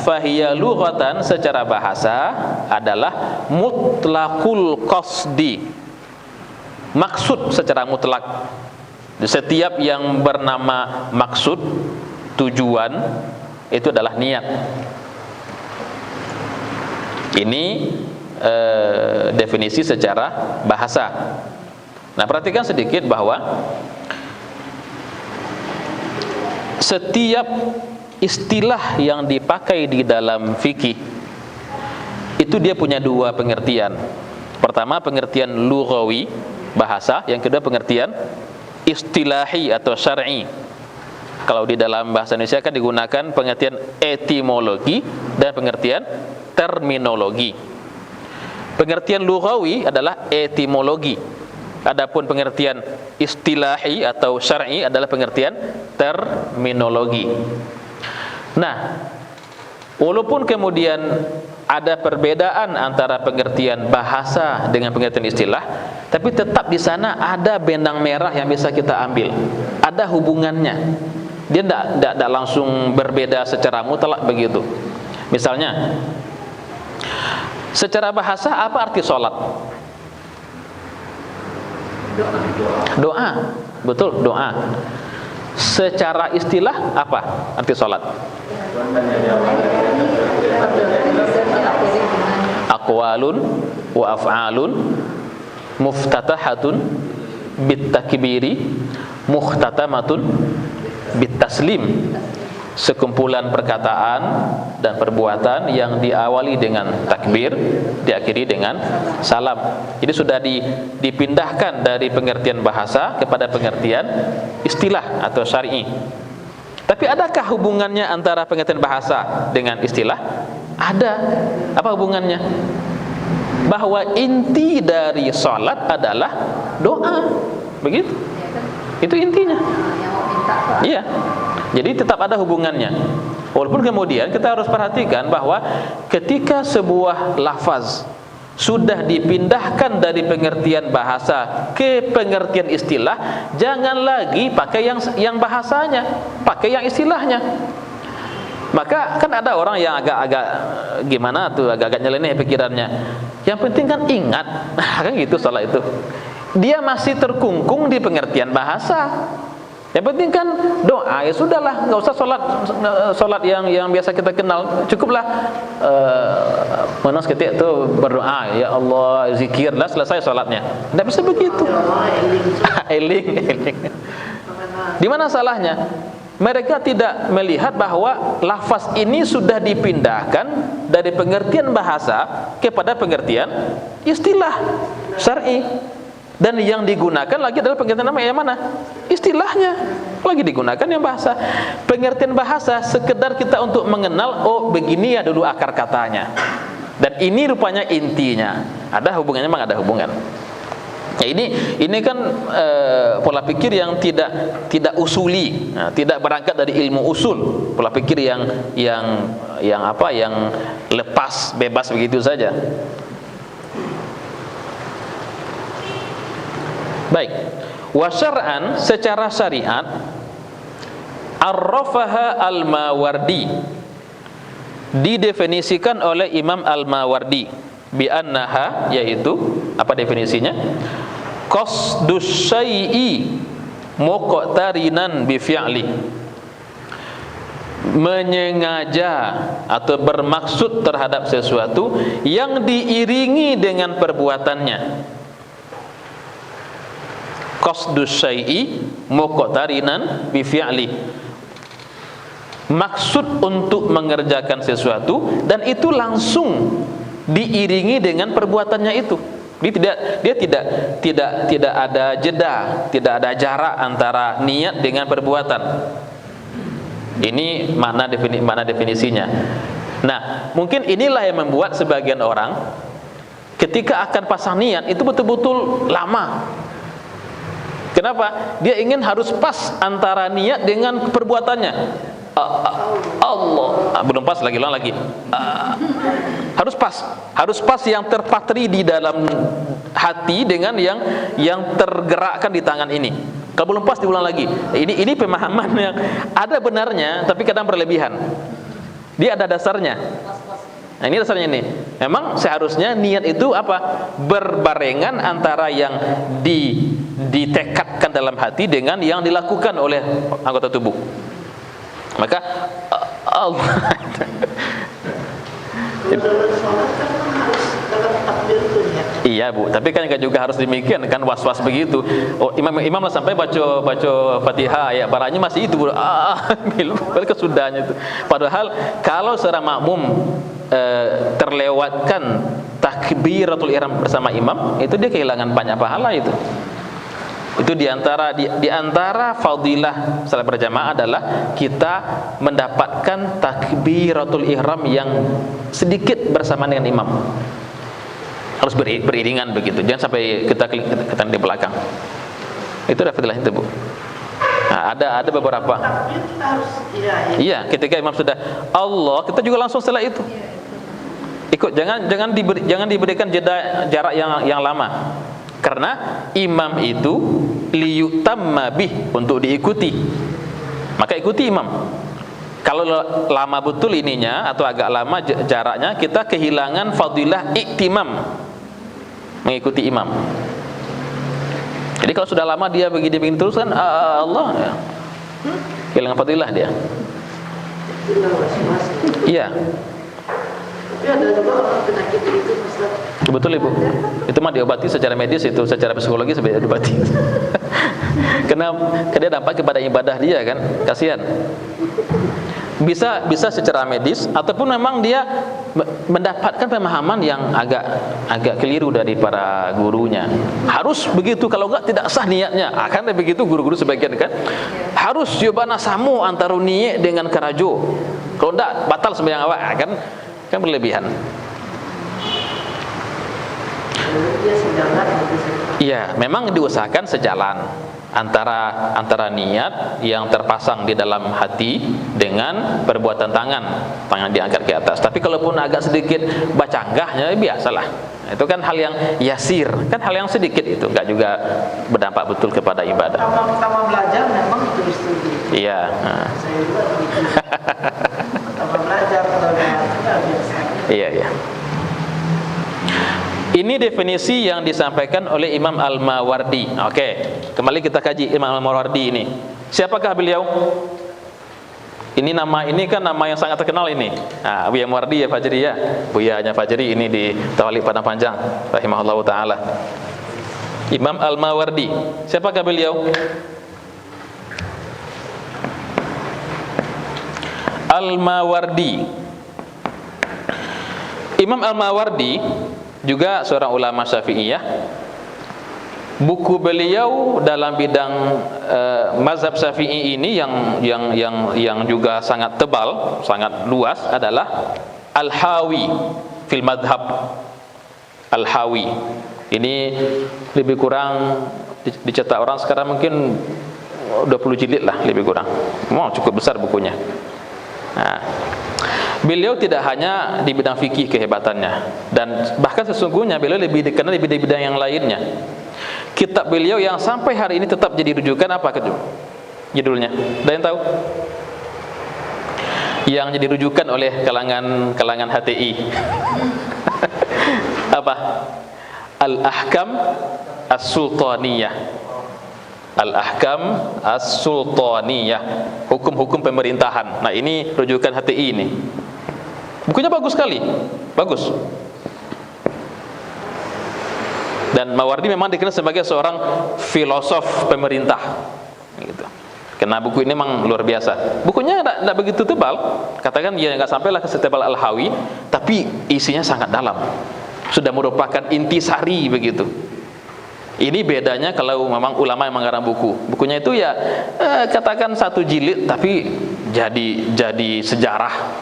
fahiya lughatan, secara bahasa adalah mutlaqul qasdi, maksud secara mutlak. Setiap yang bernama maksud, tujuan, itu adalah niat. Ini definisi secara bahasa. Nah, perhatikan sedikit bahwa setiap istilah yang dipakai di dalam fikih itu dia punya dua pengertian. Pertama, pengertian lughawi, bahasa. Yang kedua, pengertian istilahi atau syar'i. Kalau di dalam bahasa Indonesia kan digunakan pengertian etimologi dan pengertian terminologi. Pengertian lughawi adalah etimologi. Adapun pengertian istilahi atau syar'i adalah pengertian terminologi. Nah, walaupun kemudian ada perbedaan antara pengertian bahasa dengan pengertian istilah, tapi tetap di sana ada benang merah yang bisa kita ambil. Ada hubungannya. Dia tidak langsung berbeda secara mutlak begitu. Misalnya, secara bahasa apa arti sholat? Doa. Betul, doa. Secara istilah apa arti sholat? Aqwalun wa af'alun muftatahatun bitakbiri muhtatamatun bitaslim. Sekumpulan perkataan dan perbuatan yang diawali dengan takbir, diakhiri dengan salam. Jadi sudah dipindahkan dari pengertian bahasa kepada pengertian istilah atau syar'i. Tapi adakah hubungannya antara pengertian bahasa dengan istilah? Ada. Apa hubungannya? Bahwa inti dari salat adalah doa. Begitu. Itu intinya. Iya. Jadi tetap ada hubungannya. Walaupun kemudian kita harus perhatikan bahwa ketika sebuah lafaz sudah dipindahkan dari pengertian bahasa ke pengertian istilah, jangan lagi pakai yang bahasanya, pakai yang istilahnya. Maka kan ada orang yang agak-agak gimana tuh, agak-agak nyeleneh pikirannya. Yang penting kan ingat, kan gitu salah itu. Dia masih terkungkung di pengertian bahasa. Yang penting kan doa, ya sudahlah, nggak usah sholat yang biasa kita kenal, cukuplah menos ketika itu berdoa, ya Allah, zikir, lah selesai sholatnya. Tidak bisa begitu. Eling. Di mana salahnya? Mereka tidak melihat bahwa lafaz ini sudah dipindahkan dari pengertian bahasa kepada pengertian istilah syar'i. Dan yang digunakan lagi adalah pengertian nama yang mana? Istilahnya. Lagi digunakan yang bahasa. Pengertian bahasa sekedar kita untuk mengenal, oh begini ya dulu akar katanya. Dan ini rupanya intinya. Ada hubungannya, memang ada hubungan. Ya, ini kan pola pikir yang tidak usuli, tidak berangkat dari ilmu usul. Pola pikir yang lepas, bebas begitu saja. Baik, wa syar'an, secara syariat, arrafaha al-Mawardi, didefinisikan oleh Imam al-Mawardi bi annaha, yaitu apa definisinya? Qasdus syai'i muqtarinan bi fi'li, menyengaja atau bermaksud terhadap sesuatu yang diiringi dengan perbuatannya. Qasdus syai'i muqtarinan bi fi'li, maksud untuk mengerjakan sesuatu dan itu langsung diiringi dengan perbuatannya itu. Dia tidak ada jeda, tidak ada jarak antara niat dengan perbuatan. Ini mana definisinya. Nah, mungkin inilah yang membuat sebagian orang ketika akan pasang niat itu betul-betul lama. Kenapa? Dia ingin harus pas antara niat dengan perbuatannya. Allah, belum pas lagi, ulang lagi. Harus pas yang terpatri di dalam hati dengan yang tergerakkan di tangan ini. Kalau belum pas diulang lagi. Ini pemahaman yang ada benarnya, tapi kadang berlebihan. Dia ada dasarnya. Nah, ini dasarnya nih. Memang seharusnya niat itu apa? Berbarengan antara yang ditekadkan dalam hati dengan yang dilakukan oleh anggota tubuh. Maka Allah iya Bu, tapi kan juga harus demikian kan, was-was begitu. Oh, imam lah sampai baca Fatihah ya, barangnya masih itu Bu. Balik ke sudahnya itu. Padahal kalau seorang makmum terlewatkan takbiratul ihram bersama imam, itu dia kehilangan banyak pahala itu. Itu diantara fadilah salat berjamaah adalah kita mendapatkan takbiratul ihram yang sedikit bersama dengan imam. Harus beriringan begitu. Jangan sampai kita di belakang. Itu adalah fadilah itu, Bu. Nah, ada beberapa. Iya, ketika imam sudah Allah, kita juga langsung setelah itu. Ikut, jangan diberikan jarak yang lama. Karena imam itu liyutamma bih, untuk diikuti. Maka ikuti imam. Kalau lama betul ininya atau agak lama jaraknya, kita kehilangan fadilah iktimam, mengikuti imam. Jadi kalau sudah lama dia begini terus kan Allah ya, kehilangan fadilah dia. Iya. Tapi ada juga orang penyakit itu, Ustaz. Betul Ibu. Itu mah diobati secara medis, itu secara psikologis sebenarnya diobati. Karena dia dampak kepada ibadah dia kan, kasihan. Bisa secara medis, ataupun memang dia mendapatkan pemahaman yang agak keliru dari para gurunya. Harus begitu, kalau enggak tidak sah niatnya. Akan begitu guru-guru sebagian kan. Harus yobana samu antara niat dengan karajo. Kalau enggak batal sembahyang awak, kan berlebihan. Iya, memang diusahakan sejalan antara niat yang terpasang di dalam hati dengan perbuatan tangan diangkat ke atas. Tapi kalaupun agak sedikit bacanggahnya, biasalah. Itu kan hal yang yasir, kan hal yang sedikit, itu enggak juga berdampak betul kepada ibadah. Pertama belajar memang itu setuju. Iya. Nah. Saya juga begitu. Pertama belajar biasa. Iya. Ini definisi yang disampaikan oleh Imam Al-Mawardi. Oke, kembali kita kaji Imam Al-Mawardi ini. Siapakah beliau? Nama ini kan nama yang sangat terkenal ini. Nah, Buya Mawardi ya Fajri ya. Buyanya Fajri ini di Tawalik Padang Panjang, rahimahullahu taala. Imam Al-Mawardi. Siapakah beliau? Al-Mawardi. Imam Al-Mawardi juga seorang ulama Syafi'iyah. Buku beliau dalam bidang mazhab Syafi'i ini yang juga sangat tebal, sangat luas adalah Al-Hawi fil Madhab. Al-Hawi ini lebih kurang dicetak orang sekarang mungkin 20 jilid lah, lebih kurang. Cukup besar bukunya. Nah, beliau tidak hanya di bidang fikih kehebatannya, dan bahkan sesungguhnya beliau lebih dikenal di bidang yang lainnya. Kitab beliau yang sampai hari ini tetap jadi rujukan apa judulnya? Ada yang tahu? Yang jadi rujukan oleh kalangan HTI. Apa? Al-Ahkam As-Sultaniyah. Al-Ahkam As-Sultaniyah, hukum-hukum pemerintahan. Nah, ini rujukan HTI ini. Bukunya bagus sekali, bagus. Dan Mawardi memang dikenal sebagai seorang filosof pemerintah, gitu. Karena buku ini memang luar biasa. Bukunya tidak begitu tebal, katakan ya nggak sampailah ke setebal Al-Hawi, tapi isinya sangat dalam. Sudah merupakan intisari begitu. Ini bedanya kalau memang ulama yang mengarang bukunya itu ya katakan 1 jilid tapi jadi sejarah.